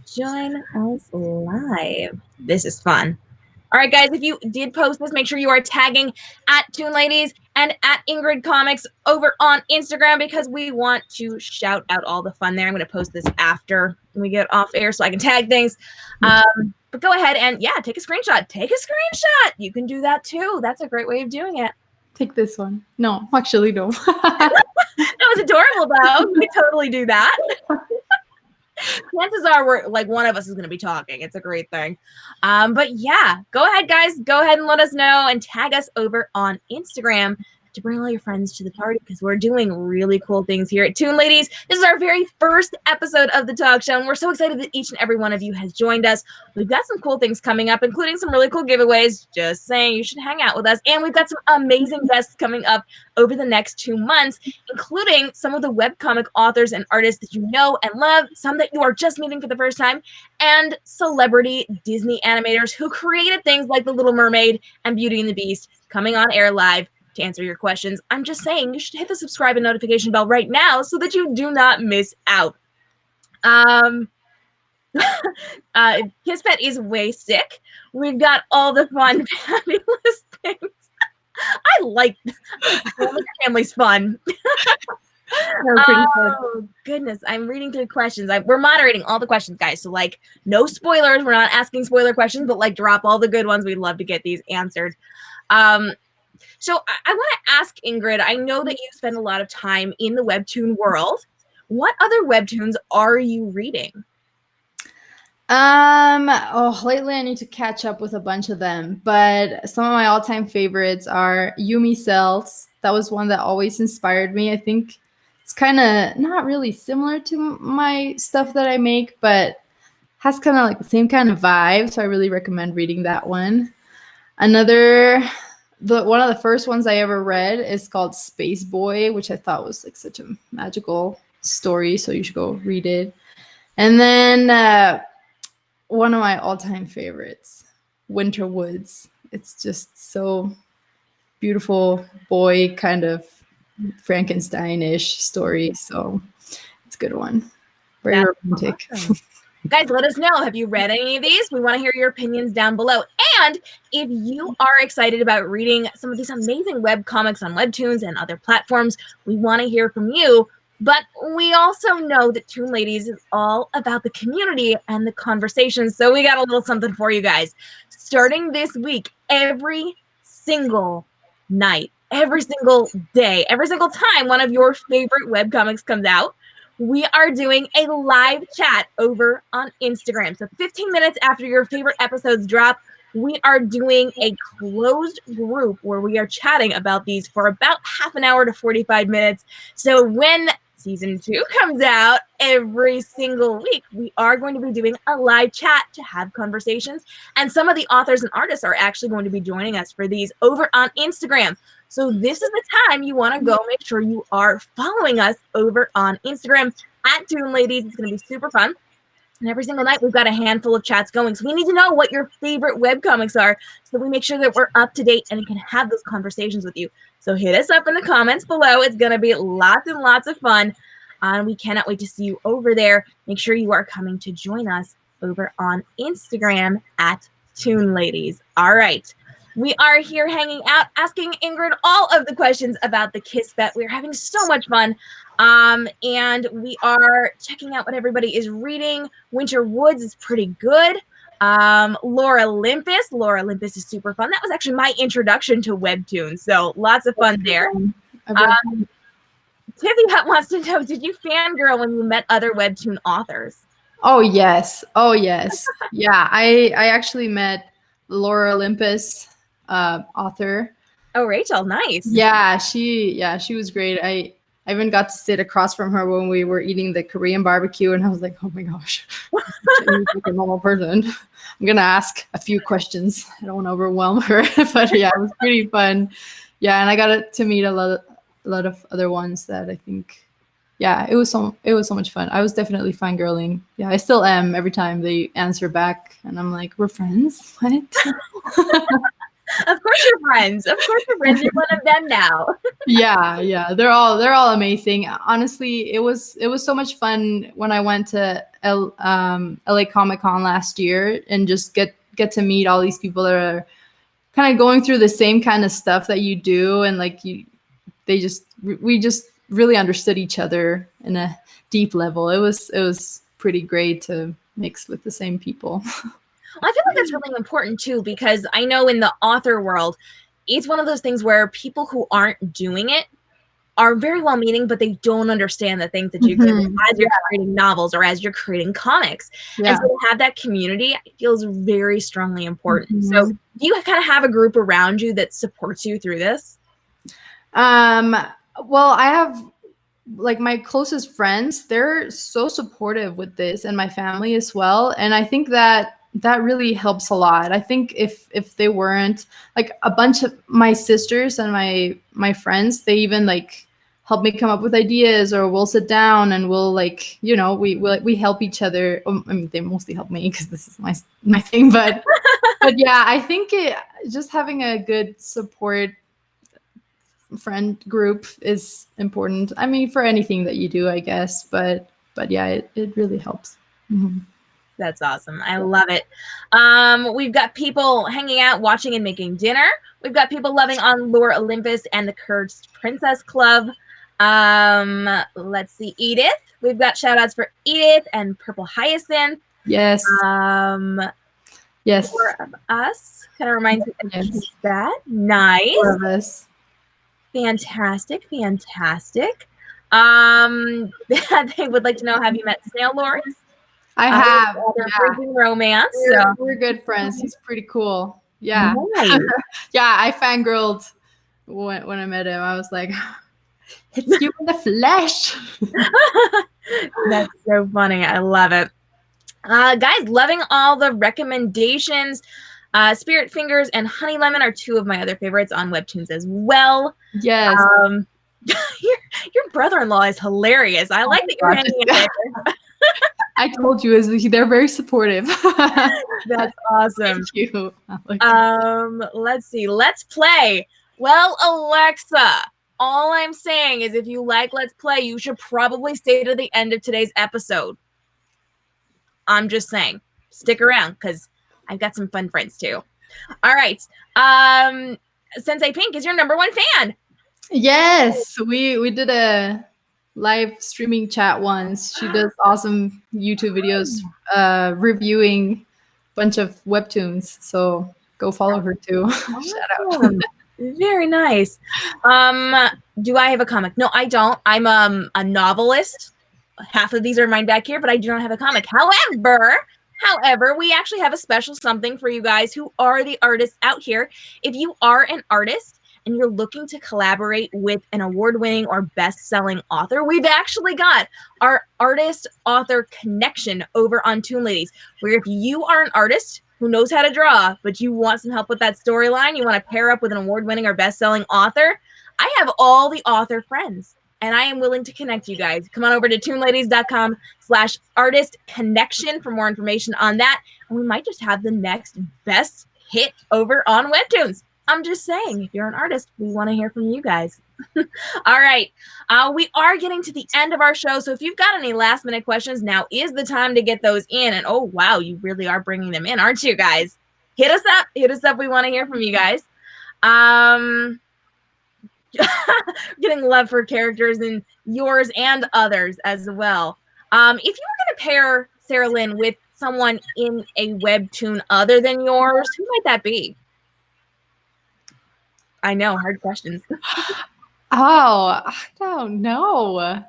join us live. This is fun. All right, guys, if you did post this, make sure you are tagging at Toon Ladies and at Ingrid Comics over on Instagram because we want to shout out all the fun there. I'm going to post this after we get off air so I can tag things. But go ahead and, yeah, take a screenshot. Take a screenshot. You can do that, too. That's a great way of doing it. Take this one. No, actually, no. That was adorable, though. We could totally do that. Chances are we're like one of us is going to be talking. It's a great thing. But yeah, go ahead, guys. Go ahead and let us know and tag us over on Instagram to bring all your friends to the party because we're doing really cool things here at Toon Ladies. This is our very first episode of the talk show, and we're so excited that each and every one of you has joined us. We've got some cool things coming up, including some really cool giveaways. Just saying, you should hang out with us. And we've got some amazing guests coming up over the next 2 months, including some of the webcomic authors and artists that you know and love, some that you are just meeting for the first time, and celebrity Disney animators who created things like The Little Mermaid and Beauty and the Beast coming on air live to answer your questions. I'm just saying you should hit the subscribe and notification bell right now so that you do not miss out. Kiss Bet is way sick. We've got all the fun, fabulous things. I like family's fun. Oh, goodness. I'm reading through questions. We're moderating all the questions, guys. So, like, no spoilers. We're not asking spoiler questions, but, like, drop all the good ones. We'd love to get these answered. So I want to ask Ingrid, I know that you spend a lot of time in the Webtoon world. What other Webtoons are you reading? Lately I need to catch up with a bunch of them, but some of my all-time favorites are Yumi Cells. That was one that always inspired me. I think it's kind of not really similar to my stuff that I make, but has kind of like the same kind of vibe, so I really recommend reading that one. One of the first ones I ever read is called Space Boy, which I thought was like such a magical story, so you should go read it. And then one of my all-time favorites, Winter Woods. It's just so beautiful, boy kind of Frankenstein-ish story, so it's a good one. Very romantic. Awesome. Guys, let us know. Have you read any of these? We want to hear your opinions down below. And if you are excited about reading some of these amazing web comics on Webtoons and other platforms, we want to hear from you. But we also know that Toon Ladies is all about the community and the conversations. So we got a little something for you guys. Starting this week, every single night, every single day, every single time one of your favorite webcomics comes out, we are doing a live chat over on Instagram. So 15 minutes after your favorite episodes drop, we are doing a closed group where we are chatting about these for about half an hour to 45 minutes. So when season 2 comes out every single week, we are going to be doing a live chat to have conversations. And some of the authors and artists are actually going to be joining us for these over on Instagram. So this is the time you want to go make sure you are following us over on Instagram at Toon Ladies. It's going to be super fun. And every single night, we've got a handful of chats going. So we need to know what your favorite webcomics are so that we make sure that we're up to date and can have those conversations with you. So hit us up in the comments below. It's going to be lots and lots of fun. And we cannot wait to see you over there. Make sure you are coming to join us over on Instagram at Toon Ladies. All right. We are here hanging out, asking Ingrid all of the questions about the Kiss Bet. We're having so much fun. And we are checking out what everybody is reading. Winter Woods is pretty good. Laura Olympus is super fun. That was actually my introduction to Webtoon. So lots of fun there. Tiffy Hut wants to know, did you fangirl when you met other Webtoon authors? Oh, yes. Yeah, I actually met Laura Olympus author. Oh, Rachel, nice. Yeah, she was great. I even got to sit across from her when we were eating the Korean barbecue, and I was like, oh my gosh, she's like a normal person. I'm gonna ask a few questions. I don't want to overwhelm her, but yeah, it was pretty fun. Yeah, and I got to meet a lot of other ones that I think yeah, it was so much fun. I was definitely fangirling. Yeah, I still am every time they answer back, and I'm like, we're friends. What? Of course you're friends. Of course you're friends. You're one of them now. Yeah, they're all amazing. Honestly, it was so much fun when I went to LA Comic Con last year and just get to meet all these people that are kind of going through the same kind of stuff that you do, and like we just really understood each other in a deep level. It was pretty great to mix with the same people. Well, I feel like that's really important too, because I know in the author world, it's one of those things where people who aren't doing it are very well meaning, but they don't understand the things that you do as you're creating novels or as you're creating comics. And so to have that community feels very strongly important. So do you kind of have a group around you that supports you through this? Well, I have like my closest friends, they're so supportive with this, and my family as well. And I think that really helps a lot. I think if they weren't, like, a bunch of my sisters and my friends, they even like help me come up with ideas, or we'll sit down and we'll like, we help each other. I mean, they mostly help me because this is my thing, but yeah, I think just having a good support friend group is important. I mean, for anything that you do, I guess, but yeah, it really helps. That's awesome. I love it. We've got people hanging out, watching, and making dinner. We've got people loving on Lore Olympus and the Cursed Princess Club. Let's see, Edith. We've got shout outs for Edith and Purple Hyacinth. Yes. Yes. 4 of us. Kind of reminds me of that. Nice. 4 of us. Fantastic. They would like to know, have you met Snail Lawrence? I have. Breaking romance. We're good friends. He's pretty cool. Yeah. Nice. Yeah, I fangirled when I met him. I was like, it's you in the flesh. That's so funny. I love it. Guys, loving all the recommendations. Spirit Fingers and Honey Lemon are 2 of my other favorites on Webtoons as well. Yes. Your brother-in-law is hilarious. I like that you're hanging in there. I told you, they're very supportive. That's awesome. Thank you. Let's see. Let's play. Well, Alexa, all I'm saying is if you like Let's Play, you should probably stay to the end of today's episode. I'm just saying. Stick around, because I've got some fun friends too. All right. Sensei Pink is your #1 fan. Yes, we did a live streaming chat once. She does awesome YouTube videos reviewing a bunch of webtoons. So go follow her too. Shout out. Very nice. Do I have a comic? No, I don't. I'm a novelist. Half of these are mine back here, but I do not have a comic. However, we actually have a special something for you guys who are the artists out here. If you are an artist and you're looking to collaborate with an award-winning or best-selling author, we've actually got our artist-author connection over on Toon Ladies, where if you are an artist who knows how to draw, but you want some help with that storyline, you want to pair up with an award-winning or best-selling author, I have all the author friends, and I am willing to connect you guys. Come on over to toonladies.com/artist connection for more information on that, and we might just have the next best hit over on Webtoons. I'm just saying, if you're an artist, we want to hear from you guys. All right. We are getting to the end of our show. So if you've got any last minute questions, now is the time to get those in. And oh, wow, you really are bringing them in, aren't you guys? Hit us up. We want to hear from you guys. Getting love for characters in yours and others as well. If you were going to pair Sarah Lynn with someone in a webtoon other than yours, who might that be? I know, hard questions. Oh, I don't know.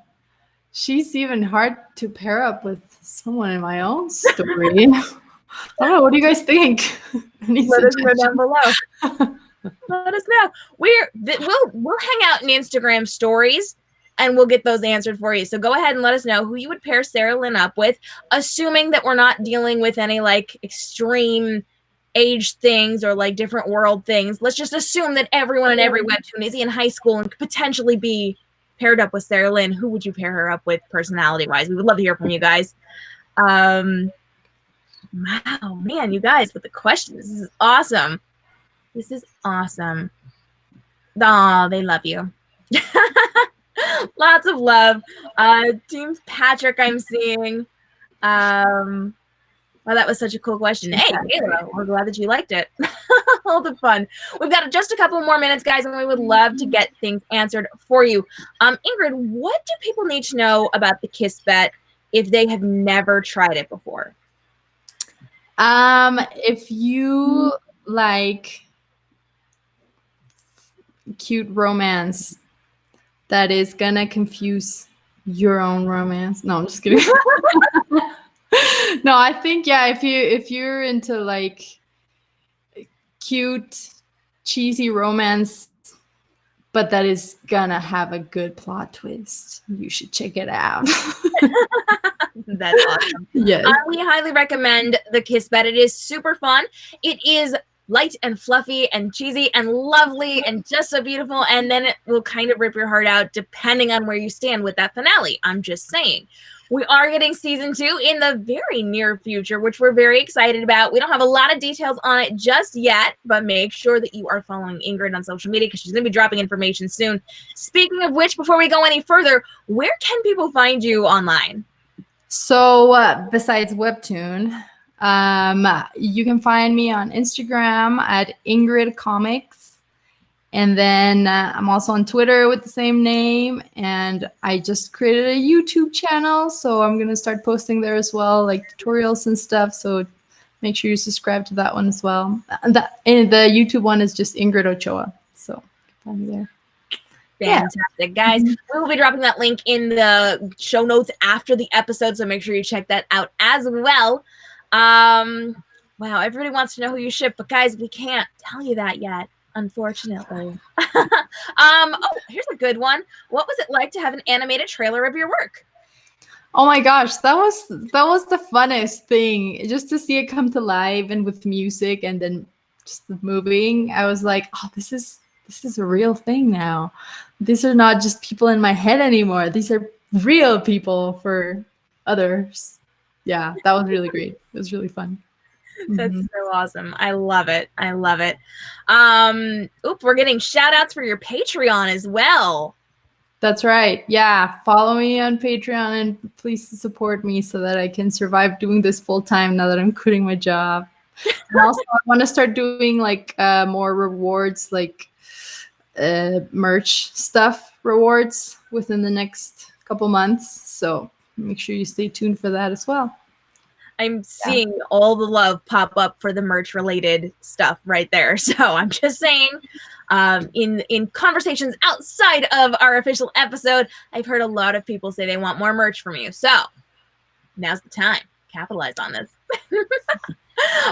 She's even hard to pair up with someone in my own story. I don't know. What do you guys think? Let us know down below. Let us know. We'll hang out in Instagram stories and we'll get those answered for you. So go ahead and let us know who you would pair Sarah Lynn up with, assuming that we're not dealing with any like extreme age things or like different world things. Let's just assume that everyone in every webtoon is in high school and could potentially be paired up with Sarah Lynn, who would you pair her up with personality-wise? We would love to hear from you guys. Wow, man, you guys with the questions. This is awesome. This is awesome. Oh, they love you. Lots of love. Team Patrick, I'm seeing. Well, that was such a cool question. Hey, Kayla, we're glad that you liked it. All the fun. We've got just a couple more minutes, guys, and we would love to get things answered for you. Ingrid, what do people need to know about the Kiss Bet if they have never tried it before? If you like cute romance that is gonna confuse your own romance. No, I'm just kidding. No, I think if you're into like cute, cheesy romance, but that is gonna have a good plot twist, you should check it out. That's awesome. Yes. We highly recommend the Kiss Bet. It is super fun. It is light and fluffy and cheesy and lovely and just so beautiful, and then it will kind of rip your heart out depending on where you stand with that finale. I'm just saying. We are getting season 2 in the very near future, which we're very excited about. We don't have a lot of details on it just yet, but make sure that you are following Ingrid on social media because she's going to be dropping information soon. Speaking of which, before we go any further, where can people find you online? So besides Webtoon, you can find me on Instagram at Ingrid Comics. And then I'm also on Twitter with the same name. And I just created a YouTube channel. So I'm going to start posting there as well, like tutorials and stuff. So make sure you subscribe to that one as well. And the YouTube one is just Ingrid Ochoa. So find me there. Fantastic, guys. We will be dropping that link in the show notes after the episode. So make sure you check that out as well. Wow, everybody wants to know who you ship. But guys, we can't tell you that yet. Unfortunately. Here's a good one. What was it like to have an animated trailer of your work? Oh my gosh, that was the funnest thing. Just to see it come to life and with music and then just the moving. I was like, oh, this is a real thing now. These are not just people in my head anymore. These are real people for others. Yeah, that was really great. It was really fun. That's so awesome. I love it. I love it. We're getting shout outs for your Patreon as well. That's right. Yeah. Follow me on Patreon and please support me so that I can survive doing this full time now that I'm quitting my job. And also I want to start doing like more rewards, like merch stuff rewards within the next couple months. So make sure you stay tuned for that as well. I'm seeing all the love pop up for the merch related stuff right there. So I'm just saying, in conversations outside of our official episode, I've heard a lot of people say they want more merch from you. So now's the time. Capitalize on this.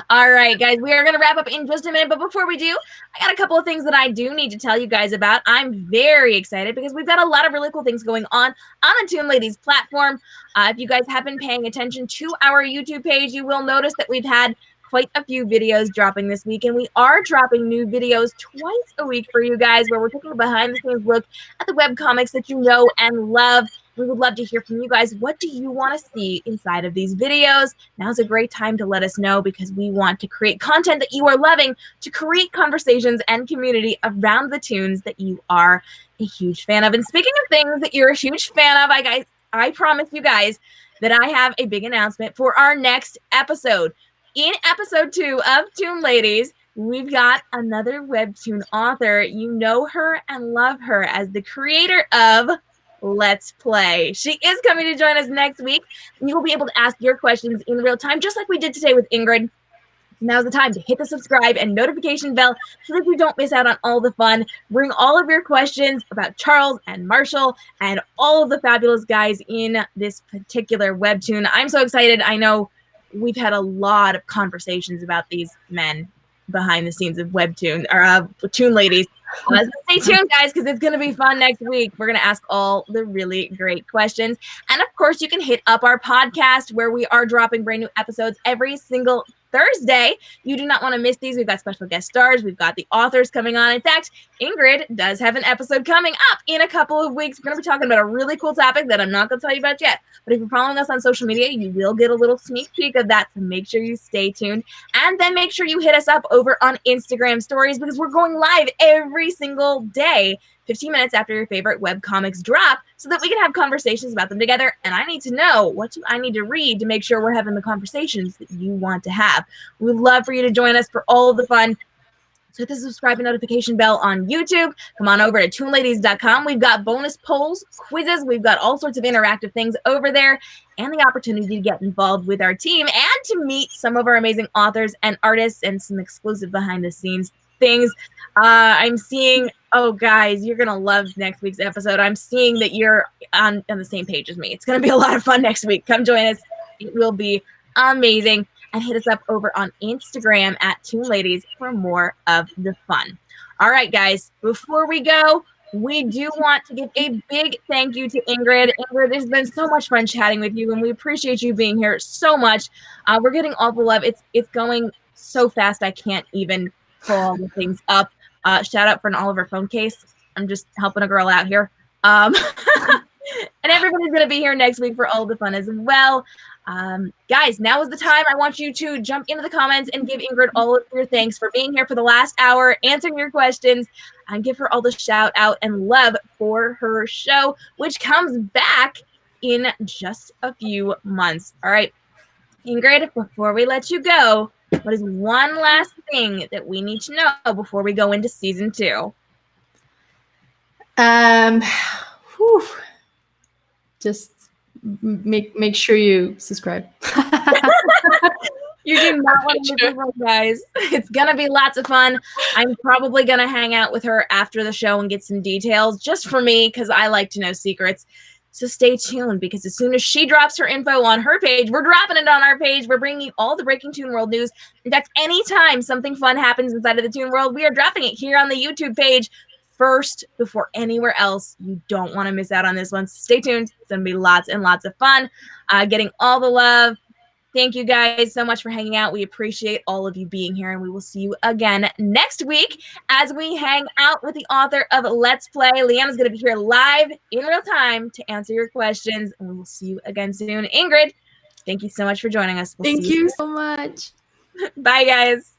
All right, guys, we are going to wrap up in just a minute. But before we do, I got a couple of things that I do need to tell you guys about. I'm very excited because we've got a lot of really cool things going on the Toon Ladies platform. If you guys have been paying attention to our YouTube page, you will notice that we've had quite a few videos dropping this week, and we are dropping new videos twice a week for you guys where we're taking a behind-the-scenes look at the webcomics that you know and love. We would love to hear from you guys. What do you want to see inside of these videos? Now's a great time to let us know because we want to create content that you are loving, to create conversations and community around the tunes that you are a huge fan of. And speaking of things that you're a huge fan of, I promise you guys that I have a big announcement for our next episode. In episode 2 of Toon Ladies, we've got another Webtoon author. You know her and love her as the creator of Let's Play. She is coming to join us next week. You will be able to ask your questions in real time, just like we did today with Ingrid. Now's the time to hit the subscribe and notification bell so that you don't miss out on all the fun. Bring all of your questions about Charles and Marshall and all of the fabulous guys in this particular Webtoon. I'm so excited. I know we've had a lot of conversations about these men behind the scenes of Webtoon or Toon Ladies. Stay tuned, guys, because it's going to be fun next week. We're going to ask all the really great questions. And of course, you can hit up our podcast where we are dropping brand new episodes every single Thursday. You do not want to miss these. We've got special guest stars. We've got the authors coming on. In fact, Ingrid does have an episode coming up in a couple of weeks. We're going to be talking about a really cool topic that I'm not going to tell you about yet. But if you're following us on social media, you will get a little sneak peek of that. So make sure you stay tuned. And then make sure you hit us up over on Instagram stories because we're going live every single day, 15 minutes after your favorite webcomics drop, so that we can have conversations about them together. And I need to know, what do I need to read to make sure we're having the conversations that you want to have? We would love for you to join us for all of the fun. So hit the subscribe and notification bell on YouTube. Come on over to toonladies.com. We've got bonus polls, quizzes. We've got all sorts of interactive things over there and the opportunity to get involved with our team and to meet some of our amazing authors and artists and some exclusive behind the scenes things. I'm seeing, oh guys, you're going to love next week's episode. I'm seeing that you're on the same page as me. It's going to be a lot of fun next week. Come join us. It will be amazing. And hit us up over on Instagram at Toon Ladies for more of the fun. All right, guys, before we go, we do want to give a big thank you to Ingrid. Ingrid, it's been so much fun chatting with you, and we appreciate you being here so much. We're getting all the love. It's going so fast, I can't even pull all the things up. Shout out for an Oliver phone case. I'm just helping a girl out here. And everybody's going to be here next week for all the fun as well. Guys, now is the time. I want you to jump into the comments and give Ingrid all of your thanks for being here for the last hour, answering your questions, and give her all the shout out and love for her show, which comes back in just a few months. All right, Ingrid, before we let you go, what is one last thing that we need to know before we go into season 2? Just make sure you subscribe. You do not want to miss this one, guys. It's gonna be lots of fun. I'm probably gonna hang out with her after the show and get some details just for me because I like to know secrets. So stay tuned because as soon as she drops her info on her page, we're dropping it on our page. We're bringing you all the breaking Toon World news. In fact, anytime something fun happens inside of the Toon World, we are dropping it here on the YouTube page first before anywhere else. You don't want to miss out on this one. So stay tuned. It's going to be lots and lots of fun. Getting all the love. Thank you guys so much for hanging out. We appreciate all of you being here, and we will see you again next week as we hang out with the author of Let's Play. Leanna's going to be here live in real time to answer your questions, and we will see you again soon. Ingrid, thank you so much for joining us. Thank you so much. Bye, guys.